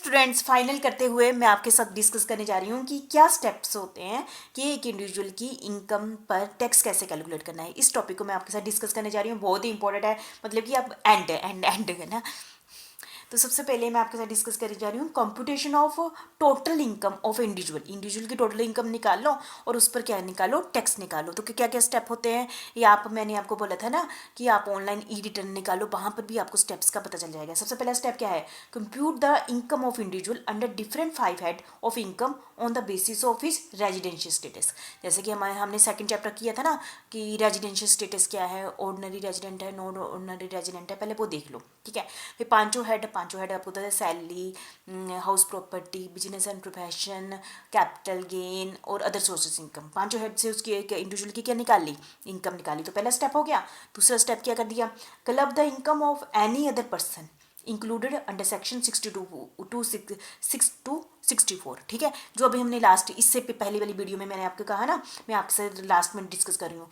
Students, final करते हुए मैं आपके साथ डिस्कस करने जा रही हूँ कि क्या स्टेप्स होते हैं कि एक इंडिविजुअल की इनकम पर टैक्स कैसे कैलकुलेट करना है। इस टॉपिक को मैं आपके साथ डिस्कस करने जा रही हूँ, बहुत ही इंपॉर्टेंट है, मतलब कि आप एंड है ना। तो सबसे पहले मैं आपके साथ डिस्कस करने जा रही हूँ computation of total income of individual की टोटल इनकम निकाल लो और उस पर क्या निकालो, टैक्स निकालो। तो क्या क्या स्टेप होते हैं ये मैंने आपको बोला था ना कि आप ऑनलाइन ई रिटर्न निकालो, वहाँ पर भी आपको स्टेप्स का पता चल जाएगा। सबसे पहला स्टेप क्या है, compute the income of individual under different 5 head of income on the basis of his residential status. जैसे कि हमने सेकंड चैप्टर किया था ना कि रेजिडेंशियल स्टेटस क्या है, ऑर्डिनरी रेजिडेंट है, नॉन ऑर्डिनरी रेजिडेंट है, पहले वो देख लो, ठीक है। फिर पांचों हेड आपको पता है, salary, house property, business and profession, capital gain और अदर सोर्सेज इनकम। पांचों हेड से उसकी इंडिविजुअल की क्या निकाल ली, इनकम निकाली। तो पहला स्टेप हो गया। दूसरा स्टेप क्या कर दिया, club the income of any other person included under section 62 ठीक है। जो अभी हमने लास्ट इससे पहले वाली वीडियो में मैंने आपको कहा ना, मैं आपसे लास्ट में डिस्कस कर रही हूँ।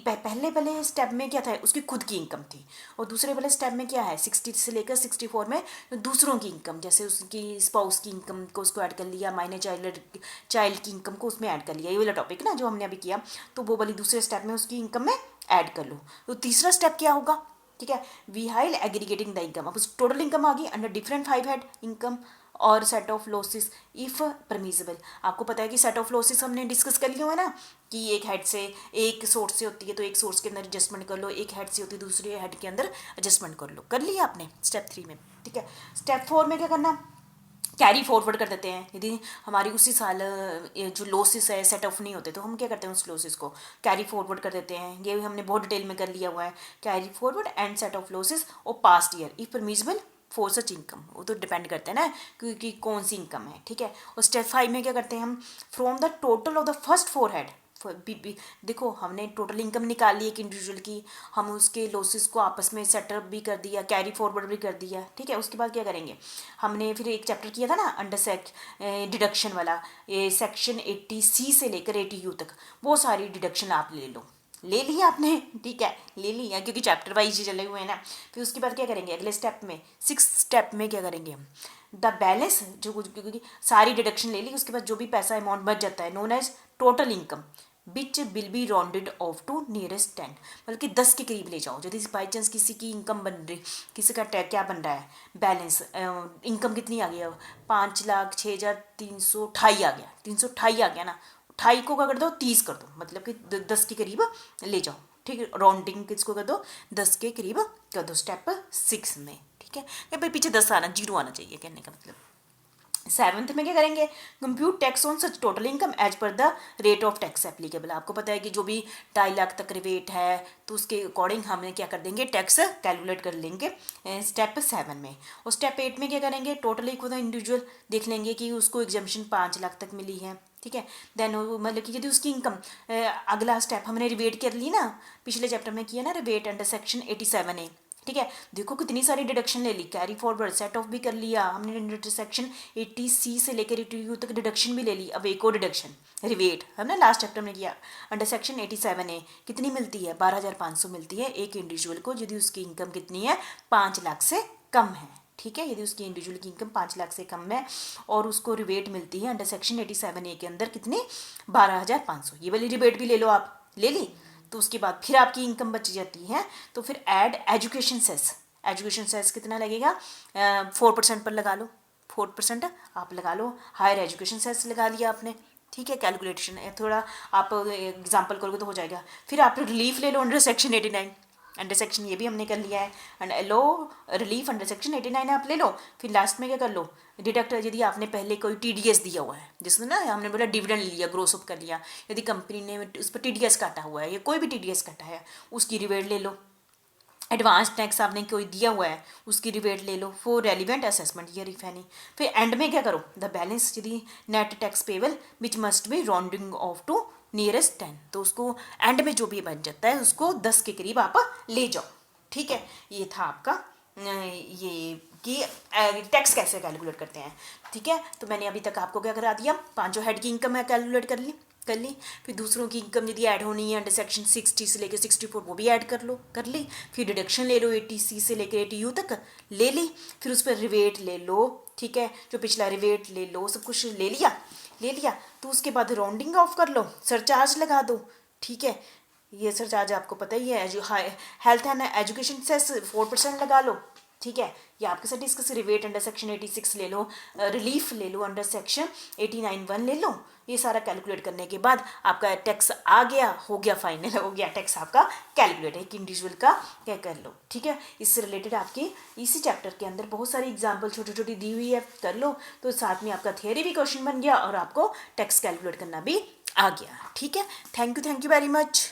पहले स्टेप में क्या था, उसकी खुद की इनकम थी, और दूसरे वाले स्टेप में क्या है, 60 से लेकर 64 में दूसरों की इनकम, जैसे उसकी स्पाउस की इनकम को उसको ऐड कर लिया, माइनर चाइल्ड की इनकम को उसमें ऐड कर लिया। ये वाला टॉपिक ना जो हमने अभी किया, तो वो वाली दूसरे स्टेप में उसकी इनकम में ऐड कर लो। तो तीसरा स्टेप क्या होगा, ठीक है, वी हाइल एग्रीगेटिंग द इनकम। अब उस टोटल इनकम आ गई अंडर डिफरेंट 5 हेड इनकम और set off losses if permissible. आपको पता है कि सेट ऑफ लॉसेस हमने डिस्कस कर लिया है ना, कि एक हेड से, एक सोर्स से होती है तो एक सोर्स के अंदर एडजस्टमेंट कर लो, एक हेड से होती है दूसरे हेड के अंदर एडजस्टमेंट कर लो। कर लिया आपने स्टेप 3 में, ठीक है। स्टेप 4 में क्या करना, कैरी फॉरवर्ड कर देते हैं। यदि हमारी उसी साल जो लॉसेस है सेट ऑफ नहीं होते तो हम क्या करते हैं, उस लॉसेस को कैरी फॉरवर्ड कर देते हैं। ये हमने बहुत डिटेल में कर लिया हुआ है, carry forward and set off losses और past year if permissible for such income. वो तो डिपेंड करता है ना क्योंकि कौन सी इनकम है, ठीक है। और स्टेप 5 में क्या करते हैं हम, from the total of the first 4 head. देखो हमने टोटल इनकम निकाल ली एक इंडिविजुअल की, हम उसके लॉसेस को आपस में सेटअप भी कर दिया, कैरी फॉरवर्ड भी कर दिया, ठीक है। उसके बाद क्या करेंगे, हमने फिर एक चैप्टर किया था ना अंडर डिडक्शन वाला, ये सेक्शन 80C से लेकर 80U तक, वो सारी डिडक्शन आप ले लिया आपने, ठीक है, ले लिया क्योंकि चैप्टर वाइज ही चले हुए हैं ना। फिर उसके बाद क्या करेंगे, अगले स्टेप में 6 स्टेप में क्या करेंगे हम, द बैलेंस जो क्योंकि सारी डिडक्शन ले ली, उसके बाद जो भी पैसा अमाउंट बच जाता है known as total income which will be rounded off to nearest 10, मतलब कि 10 के करीब ले जाओ। यदि बाई चांस किसी की इनकम बन रही, किसी का टैग क्या बन रहा है, बैलेंस इनकम कितनी आ गई है, 5,06,328 आ गया, 328 आ गया ना, 28 को क्या कर दो, 30 कर दो, मतलब कि 10 के करीब ले जाओ, ठीक है। राउंडिंग किसको कर दो, 10 के करीब कर दो स्टेप 6 में, ठीक है। भाई पीछे 10 आना, 0 आना चाहिए कहने का मतलब। 7th में क्या करेंगे, compute tax on such total income as per the rate of tax applicable. आपको पता है कि जो भी 2.5 लाख तक रेट है तो उसके अकॉर्डिंग हमें क्या कर देंगे, टैक्स कैलकुलेट कर लेंगे स्टेप 7 में। और स्टेप 8 में क्या करेंगे, टोटली खुद इंडिविजुअल देख लेंगे कि उसको एग्जाम्पशन 5 लाख तक मिली है, ठीक है। देन मतलब कि यदि उसकी इनकम, अगला स्टेप हमने रिवेट कर ली ना, पिछले चैप्टर में किया ना रिवेट अंडर सेक्शन 87A, ठीक है। देखो कितनी सारी डिडक्शन ले ली, कैरी फॉरवर्ड सेट ऑफ भी कर लिया हमने, इंटरसेक्शन 80C से लेकर 80U तक डिडक्शन भी ले ली। अब एक और डिडक्शन रिवेट हमने लास्ट चैप्टर में किया अंडर सेक्शन 87A, कितनी मिलती है, 12,500 मिलती है एक इंडिविजुअल को यदि उसकी इनकम कितनी है, 5 लाख से कम है, ठीक है। यदि उसकी इंडिविजुअल की इनकम 5 लाख से कम है और उसको रिवेट मिलती है अंडर सेक्शन 87A के अंदर कितनी, 12,500। ये वाली रिवेट भी ले लो, आप ले ली। तो उसके बाद फिर आपकी इनकम बच जाती है, तो फिर ऐड एजुकेशन सेस कितना लगेगा, 4% पर लगा लो, 4% आप लगा लो, हायर एजुकेशन सेस लगा लिया आपने, ठीक है। कैलकुलेशन थोड़ा आप एग्जांपल करोगे तो हो जाएगा। फिर आप रिलीफ ले लो अंडर सेक्शन 89, अंडर सेक्शन ये भी हमने कर लिया है, and low relief under section 89 आप ले लो। फिर लास्ट में क्या कर लो, डिडक्ट यदि आपने पहले कोई TDS दिया हुआ है, जिसमें ना हमने बोला डिविडेंड लिया, ग्रोस अप कर लिया, यदि कंपनी ने उस पर TDS काटा हुआ है या कोई भी TDS काटा है उसकी रिवेट ले लो। एडवांस टैक्स आपने कोई दिया हुआ है उसकी रिवेट ले लो for relevant assessment year if any. फिर एंड में क्या करो, द बैलेंस यदि net tax payable which must be rounding off to nearest 10, तो उसको एंड में जो भी बन जाता है उसको 10 के करीब आप ले जाओ, ठीक है। ये था आपका ये कि टैक्स कैसे कैलकुलेट करते हैं, ठीक है। तो मैंने अभी तक आपको क्या करा दिया, 5 हेड की इनकम है कैलकुलेट कर ली, कर ली। फिर दूसरों की इनकम यदि ऐड होनी है अंडर सेक्शन 60 से लेकर 64 वो भी ऐड कर लो, कर ली। फिर डिडक्शन ले लो 80C से लेकर 80U तक ले ली। फिर उस पर रिवेट ले लो, ठीक है, जो पिछला रिवेट ले लो, सब कुछ ले लिया। तो उसके बाद राउंडिंग ऑफ कर लो, सरचार्ज लगा दो, ठीक है। ये सरचार्ज आपको पता ही है, हेल्थ एंड एजुकेशन सेस 4% लगा लो, ठीक है। ये आपके साथ डिस्कस। रिवेट अंडर सेक्शन 86 ले लो, रिलीफ ले लो अंडर सेक्शन 89(1) ले लो। ये सारा कैलकुलेट करने के बाद आपका टैक्स आ गया, हो गया फाइनल, हो गया टैक्स आपका कैलकुलेट, एक इंडिविजुअल का क्या कर लो, ठीक है। इससे रिलेटेड आपके इसी चैप्टर के अंदर बहुत सारी एग्जाम्पल छोटी छोटी दी हुई है, कर लो। तो साथ में आपका थियरी भी क्वेश्चन बन गया और आपको टैक्स कैलकुलेट करना भी आ गया, ठीक है। Thank you very much.